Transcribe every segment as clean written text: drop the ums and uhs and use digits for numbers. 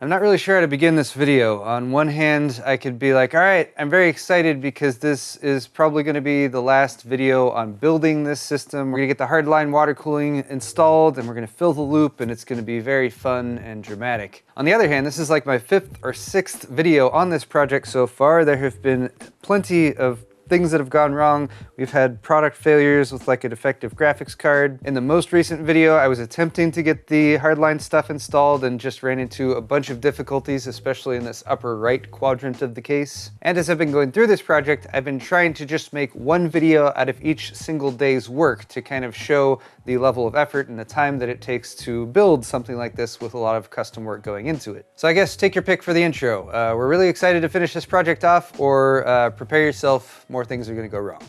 I'm not really sure how to begin this video. On one hand, I could be like, all right, I'm very excited because this is probably going to be the last video on building this system. We're going to get the Hardline water cooling installed and we're going to fill the loop and it's going to be very fun and dramatic. On the other hand, this is like my 5th or 6th video on this project so far. There have been plenty of things that have gone wrong. We've had product failures with like a defective graphics card. In the most recent video, I was attempting to get the Hardline stuff installed and just ran into a bunch of difficulties, especially in this upper right quadrant of the case. And as I've been going through this project, I've been trying to just make one video out of each single day's work to kind of show the level of effort and the time that it takes to build something like this with a lot of custom work going into it. So I guess take your pick for the intro. We're really excited to finish this project off, or prepare yourself, more things are going to go wrong.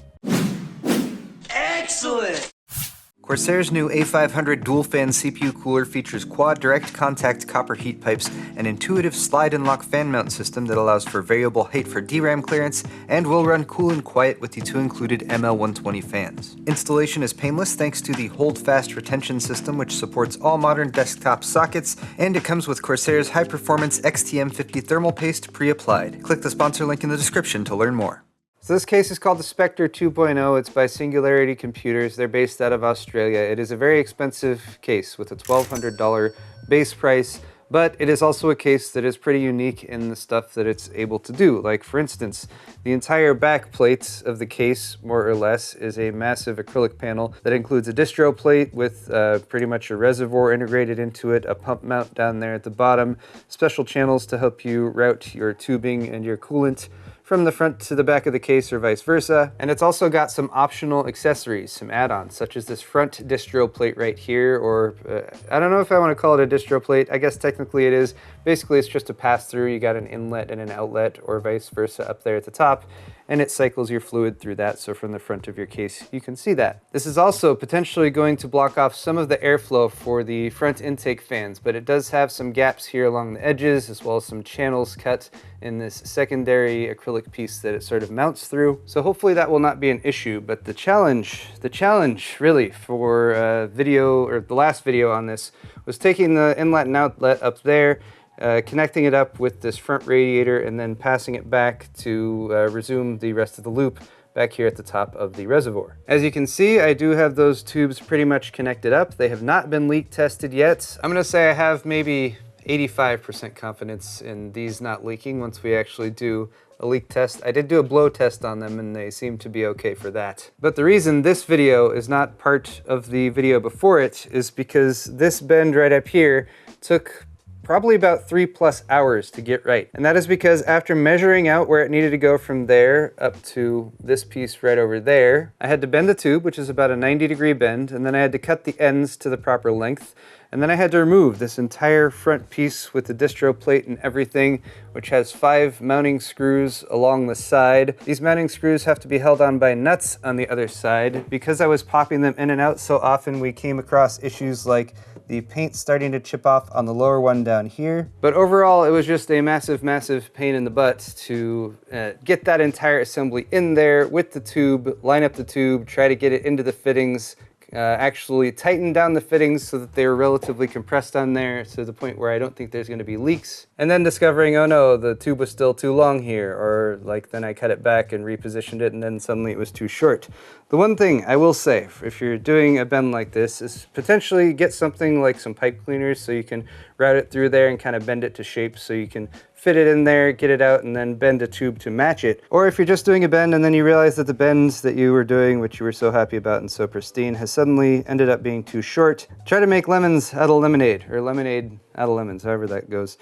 Excellent! Corsair's new A500 dual-fan CPU cooler features quad direct contact copper heat pipes, an intuitive slide and lock fan mount system that allows for variable height for DRAM clearance, and will run cool and quiet with the 2 included ML120 fans. Installation is painless thanks to the hold-fast retention system, which supports all modern desktop sockets, and it comes with Corsair's high-performance XTM50 thermal paste pre-applied. Click the sponsor link in the description to learn more. So this case is called the Spectre 2.0. It's by Singularity Computers. They're based out of Australia. It is a very expensive case with a $1,200 base price, but it is also a case that is pretty unique in the stuff that it's able to do. Like, for instance, the entire back plate of the case, more or less, is a massive acrylic panel that includes a distro plate with pretty much a reservoir integrated into it, a pump mount down there at the bottom, special channels to help you route your tubing and your coolant from the front to the back of the case or vice versa. And it's also got some optional accessories, some add-ons, such as this front distro plate right here, or I don't know if I want to call it a distro plate. I guess technically it is. Basically it's just a pass-through. You got an inlet and an outlet, or vice versa, up there at the top, and it cycles your fluid through that, so from the front of your case you can see that. This is also potentially going to block off some of the airflow for the front intake fans, but it does have some gaps here along the edges, as well as some channels cut in this secondary acrylic piece that it sort of mounts through. So hopefully that will not be an issue, but the challenge really for video, or the last video on this, was taking the inlet and outlet up there, connecting it up with this front radiator, and then passing it back to resume the rest of the loop back here at the top of the reservoir. As you can see, I do have those tubes pretty much connected up. They have not been leak tested yet. I'm gonna say I have maybe 85% confidence in these not leaking once we actually do a leak test. I did do a blow test on them and they seem to be okay for that. But the reason this video is not part of the video before it is because this bend right up here took probably about 3+ hours to get right. And that is because after measuring out where it needed to go from there up to this piece right over there, I had to bend the tube, which is about a 90-degree bend, and then I had to cut the ends to the proper length. And then I had to remove this entire front piece with the distro plate and everything, which has 5 mounting screws along the side. These mounting screws have to be held on by nuts on the other side. Because I was popping them in and out so often, we came across issues like the paint starting to chip off on the lower one down here. But overall, it was just a massive pain in the butt to get that entire assembly in there with the tube, line up the tube, try to get it into the fittings, actually tighten down the fittings so that they were relatively compressed on there to the point where I don't think there's going to be leaks. And then discovering, oh no, the tube was still too long here, or like then I cut it back and repositioned it and then suddenly it was too short. The one thing I will say, if you're doing a bend like this, is potentially get something like some pipe cleaners so you can route it through there and kind of bend it to shape so you can fit it in there, get it out, and then bend a tube to match it. Or if you're just doing a bend and then you realize that the bends that you were doing, which you were so happy about and so pristine, has suddenly ended up being too short, try to make lemons out of lemonade, or lemonade out of lemons, however that goes.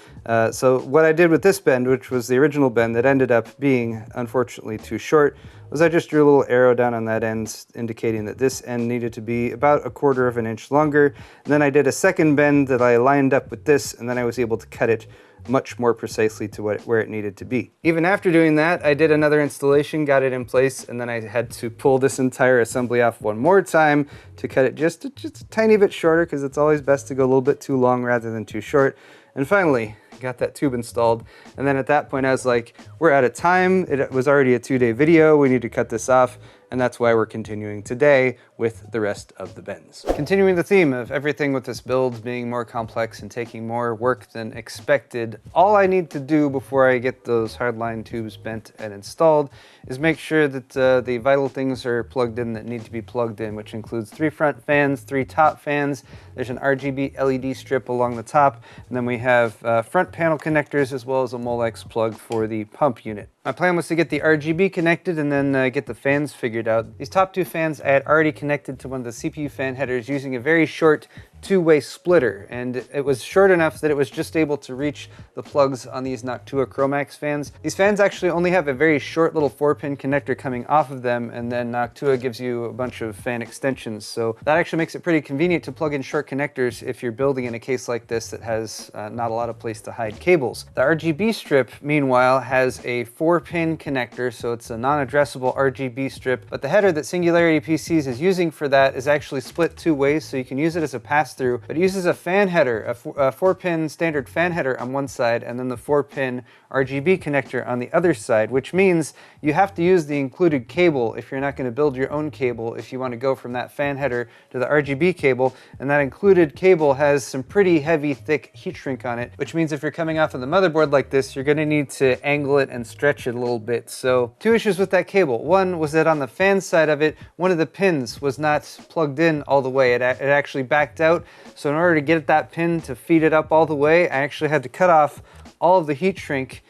So what I did with this bend, which was the original bend that ended up being unfortunately too short, was I just drew a little arrow down on that end indicating that this end needed to be about 1/4 of an inch longer. And then I did a second bend that I lined up with this, and then I was able to cut it much more precisely to where it needed to be. Even after doing that, I did another installation, got it in place, and then I had to pull this entire assembly off one more time to cut it just a tiny bit shorter, because it's always best to go a little bit too long rather than too short. And finally, got that tube installed. And then at that point I was like, we're out of time. It was already a 2-day video. We need to cut this off. and that's why we're continuing today with the rest of the bends. Continuing the theme of everything with this build being more complex and taking more work than expected, all I need to do before I get those hardline tubes bent and installed is make sure that the vital things are plugged in that need to be plugged in, which includes 3 front fans, 3 top fans. There's an RGB LED strip along the top, and then we have front panel connectors as well as a Molex plug for the pump unit. My plan was to get the RGB connected and then get the fans figured out. These top 2 fans I had already connected to one of the CPU fan headers using a very short 2-way splitter, and it was short enough that it was just able to reach the plugs on these Noctua Chromax fans. These fans actually only have a very short little 4-pin connector coming off of them, and then Noctua gives you a bunch of fan extensions, so that actually makes it pretty convenient to plug in short connectors if you're building in a case like this that has not a lot of place to hide cables. The RGB strip, meanwhile, has a 4-pin connector, so it's a non-addressable RGB strip, but the header that Singularity PCs is using for that is actually split 2 ways, so you can use it as a pass-through, but it uses a fan header, a 4-pin standard fan header on one side, and then the 4-pin RGB connector on the other side, which means you have to use the included cable if you're not going to build your own cable if you want to go from that fan header to the RGB cable, and that included cable has some pretty heavy, thick heat shrink on it, which means if you're coming off of the motherboard like this, you're going to need to angle it and stretch it a little bit. So 2 issues with that cable. One was that on the fan side of it, one of the pins was not plugged in all the way. It actually backed out, so in order to get that pin to feed it up all the way, I actually had to cut off all of the heat shrink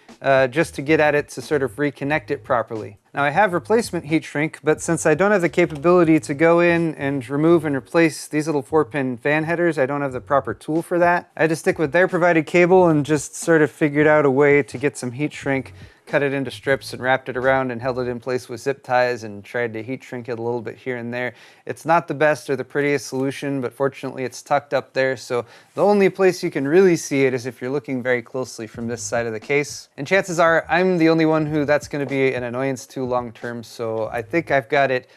just to get at it to sort of reconnect it properly. Now I have replacement heat shrink, but since I don't have the capability to go in and remove and replace these little 4-pin fan headers, I don't have the proper tool for that. I had to stick with their provided cable and just sort of figured out a way to get some heat shrink, cut it into strips and wrapped it around and held it in place with zip ties and tried to heat shrink it a little bit here and there. It's not the best or the prettiest solution, but fortunately it's tucked up there, so the only place you can really see it is if you're looking very closely from this side of the case. And chances are I'm the only one who that's going to be an annoyance to long term, so I think I've got it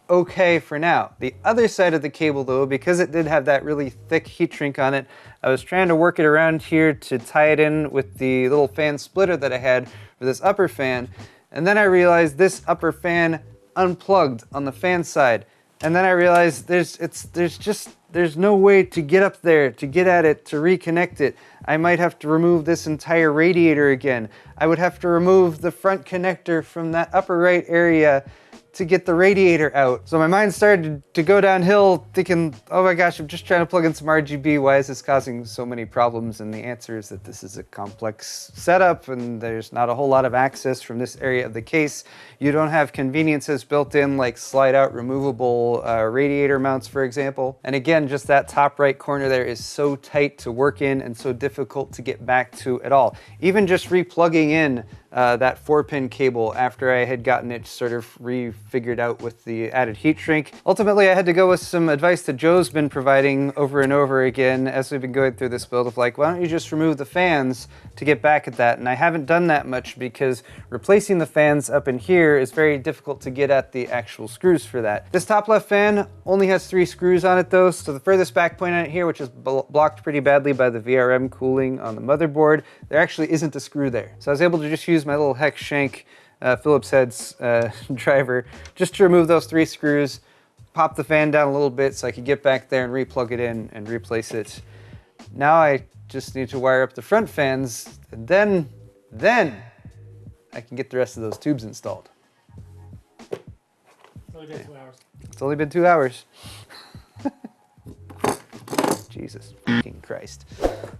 okay for now. The other side of the cable though, because it did have that really thick heat shrink on it, I was trying to work it around here to tie it in with the little fan splitter that I had for this upper fan, and then I realized this upper fan unplugged on the fan side, and then I realized there's no way to get up there, to get at it, to reconnect it. I might have to remove this entire radiator again. I would have to remove the front connector from that upper right area to get the radiator out. So my mind started to go downhill thinking, oh my gosh, I'm just trying to plug in some RGB. Why is this causing so many problems? And the answer is that this is a complex setup and there's not a whole lot of access from this area of the case. You don't have conveniences built in like slide out removable radiator mounts, for example. And again, just that top right corner there is so tight to work in and so difficult to get back to at all. Even just replugging in that 4-pin cable after I had gotten it sort of refigured out with the added heat shrink. Ultimately, I had to go with some advice that Joe's been providing over and over again as we've been going through this build of like, why don't you just remove the fans to get back at that? And I haven't done that much because replacing the fans up in here is very difficult to get at the actual screws for that. This top left fan only has 3 screws on it though, so the furthest back point on it here, which is blocked pretty badly by the VRM cooling on the motherboard, there actually isn't a screw there. So I was able to just use my little hex shank Phillips heads driver just to remove those 3 screws, pop the fan down a little bit so I could get back there and replug it in and replace it. Now I just need to wire up the front fans, and then I can get the rest of those tubes installed. It's only been 2 hours. It's only been 2 hours. Jesus fucking Christ.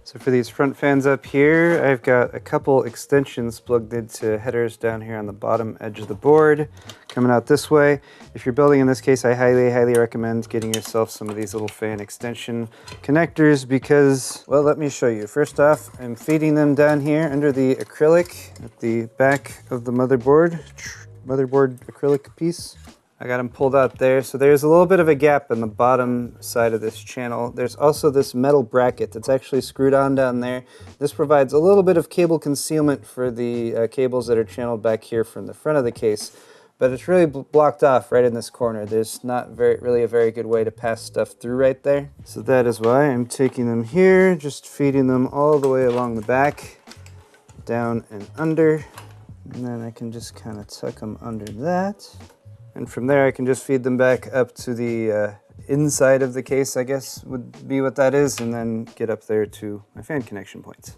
So for these front fans up here, I've got a couple extensions plugged into headers down here on the bottom edge of the board, coming out this way. If you're building in this case, I highly recommend getting yourself some of these little fan extension connectors because, well, let me show you. First off, I'm feeding them down here under the acrylic at the back of the motherboard acrylic piece. I got them pulled out there, so there's a little bit of a gap in the bottom side of this channel. There's also this metal bracket that's actually screwed on down there. This provides a little bit of cable concealment for the cables that are channeled back here from the front of the case, but it's really blocked off right in this corner. There's not really a very good way to pass stuff through right there. So that is why I'm taking them here, just feeding them all the way along the back, down and under, and then I can just kind of tuck them under that. And from there I can just feed them back up to the inside of the case, I guess would be what that is, and then get up there to my fan connection points.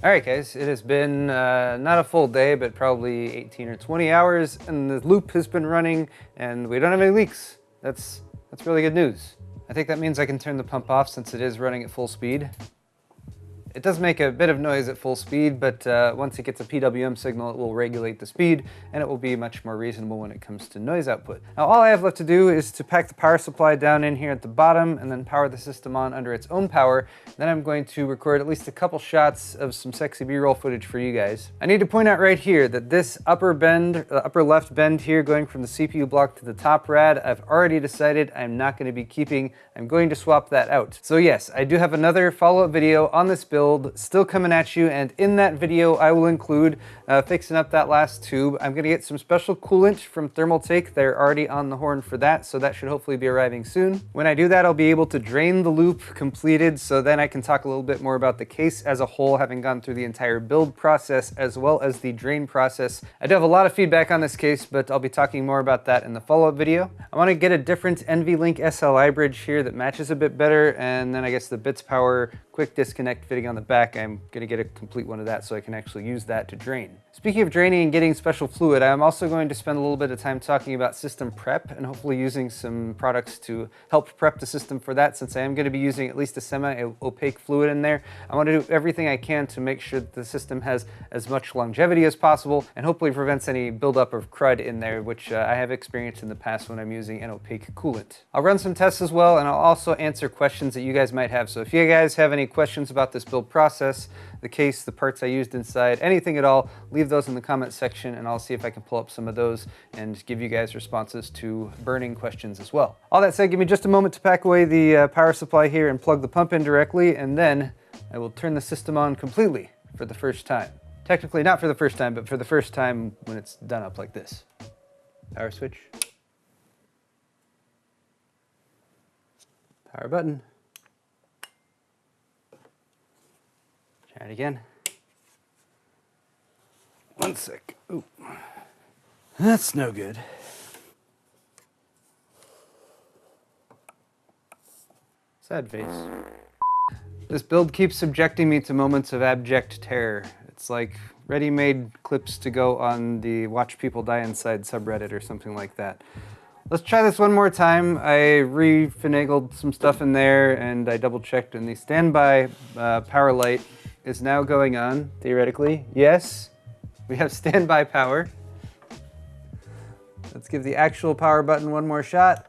All right, guys, it has been not a full day, but probably 18 or 20 hours, and the loop has been running, and we don't have any leaks. That's really good news. I think that means I can turn the pump off since it is running at full speed. It does make a bit of noise at full speed, but once it gets a PWM signal, it will regulate the speed, and it will be much more reasonable when it comes to noise output. Now, all I have left to do is to pack the power supply down in here at the bottom, and then power the system on under its own power. Then I'm going to record at least a couple shots of some sexy B-roll footage for you guys. I need to point out right here that this upper left bend here, going from the CPU block to the top rad, I've already decided I'm not going to be keeping. I'm going to swap that out. So yes, I do have another follow-up video on this build still coming at you, and in that video I will include fixing up that last tube. I'm going to get some special coolant from Thermaltake. They're already on the horn for that, so that should hopefully be arriving soon. When I do that, I'll be able to drain the loop completed, so then I can talk a little bit more about the case as a whole, having gone through the entire build process as well as the drain process. I do have a lot of feedback on this case, but I'll be talking more about that in the follow-up video. I want to get a different NVLink SLI bridge here that matches a bit better, and then I guess the bits power quick disconnect fitting on the back, I'm going to get a complete one of that so I can actually use that to drain. Speaking of draining and getting special fluid, I'm also going to spend a little bit of time talking about system prep and hopefully using some products to help prep the system for that, since I am going to be using at least a semi-opaque fluid in there. I want to do everything I can to make sure that the system has as much longevity as possible and hopefully prevents any buildup of crud in there, which I have experienced in the past when I'm using an opaque coolant. I'll run some tests as well, and I'll also answer questions that you guys might have. So if you guys have any questions about this build process, the case, the parts I used inside, anything at all, leave those in the comment section and I'll see if I can pull up some of those and give you guys responses to burning questions as well. All that said, give me just a moment to pack away the power supply here and plug the pump in directly, and then I will turn the system on completely for the first time. Technically not for the first time, but for the first time when it's done up like this. Power switch. Power button. Try it again. One sec. Ooh. That's no good. Sad face. This build keeps subjecting me to moments of abject terror. It's like ready-made clips to go on the Watch People Die Inside subreddit or something like that. Let's try this one more time. I refinagled some stuff in there and I double-checked, and the standby power light is now going on, theoretically. Yes, we have standby power. Let's give the actual power button one more shot.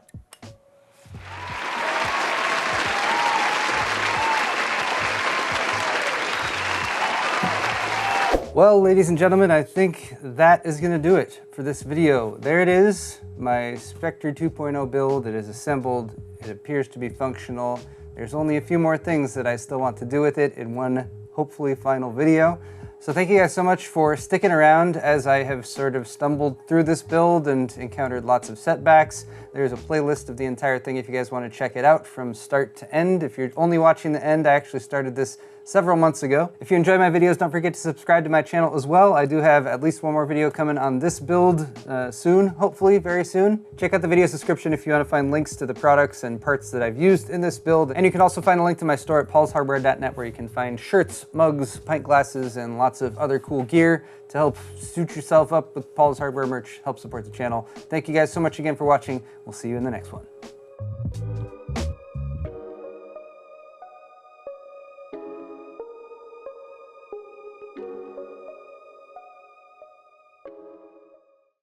Well, ladies and gentlemen, I think that is going to do it for this video. There it is, my Spectre 2.0 build. It is assembled. It appears to be functional. There's only a few more things that I still want to do with it in one, hopefully, final video. So thank you guys so much for sticking around as I have sort of stumbled through this build and encountered lots of setbacks. There's a playlist of the entire thing if you guys want to check it out from start to end. If you're only watching the end, I actually started this several months ago. If you enjoy my videos, don't forget to subscribe to my channel as well. I do have at least one more video coming on this build soon, hopefully very soon. Check out the video's description if you want to find links to the products and parts that I've used in this build. And you can also find a link to my store at paulshardware.net where you can find shirts, mugs, pint glasses, and lots of other cool gear to help suit yourself up with Paul's Hardware merch, help support the channel. Thank you guys so much again for watching. We'll see you in the next one.